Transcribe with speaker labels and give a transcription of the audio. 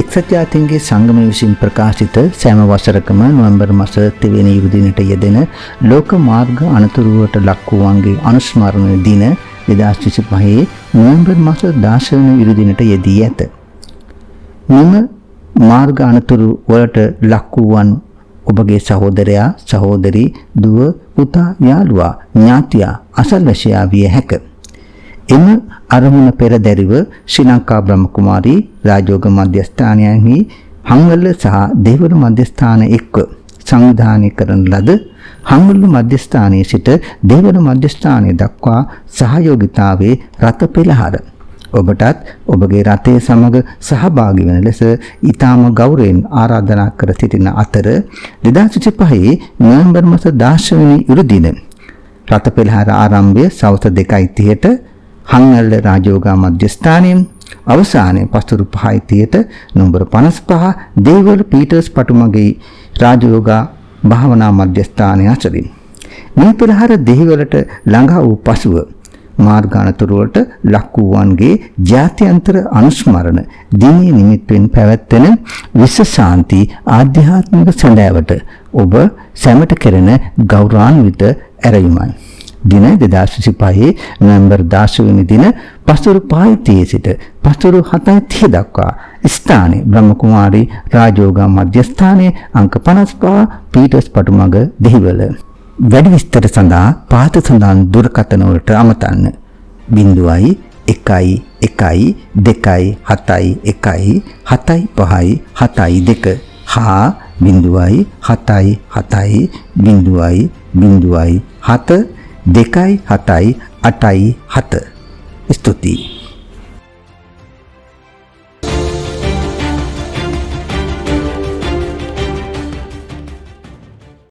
Speaker 1: එක්සත් ජාතීන්ගේ සංගමය විසින් ප්‍රකාශිත සෑම වසරකම නොවැම්බර් මාස 3 වෙනි ඉරු දිනට යෙදෙන ලෝක මාර්ග අනතුරුවට ලක් වූවන්ගේ අනුස්මරණ දින 2025 නොවැම්බර් මාස 16 වෙනි ඉරු දිනට යෙදී ඇත. මෙම මාර්ග අනතුරු වලට ලක් වූවන් ඔබගේ සහෝදරයා, සහෝදරී, දුව, පුතා, යාළුවා, ඥාතියා, අසල්වැසියා විය හැක. එම අරමුණ පෙරදැරිව ශ්‍රී ලංකා බ්‍රහ්මකුමාරී රාජෝග මධ්‍යස්ථානයෙහි හංවල සහ දේවල මධ්‍යස්ථාන එක්ව සංවිධානය කරන ලද හංවල මධ්‍යස්ථානයේ සිට දේවල මධ්‍යස්ථානය දක්වා සහයෝගිතාවේ රථ පෙළහර ඔබටත් ඔබගේ රථය සමග සහභාගී වන ලෙස ඊටම ගෞරවයෙන් ආරාධනා කර සිටින අතර 2025 නොවැම්බර් මාස 16 වෙනි ඉරු දින රථ පෙළහර ආරම්භය සවස් 2:30ට හංවල රාජෝගා මධ්‍යස්ථානයෙන් අවසානයේ පස්තුරු 5:30ට නම්බර 55 දේවල පීටර්ස් පටුමගේ රාජෝගා භාවනා මධ්‍යස්ථානය අතරින් මේ පෙරහර දෙහිවලට ළඟා වූ පසුව මාර්ගානතුරු වලට ලක් වූවන්ගේ ජාත්‍යන්තර අනුස්මරණ දිනයේ නිමිත්තෙන් පැවැත්වෙන විශ්ව ශාන්ති ආධ්‍යාත්මික සැඳෑවට ඔබ සැමට කෙරෙන ගෞරවාන්විත ඇරයුමයි. දින 2025 නොවැම්බර් 16 වෙනි දින පස්තුරු 5:30 සිට පස්තුරු 7:30 දක්වා ස්ථානයේ බ්‍රහ්මකුමාරී රාජෝගා මධ්‍යස්ථානයේ අංක 55 පීටර්ස් පටුමග දෙහිවල. වැඩි විස්තර සඳහා පහත සඳහන් දුරකථන වලට අමතන්න 01 1 2 7 1 75 72 හා 07 7 7 2 7 8 7 ස්තුතියි.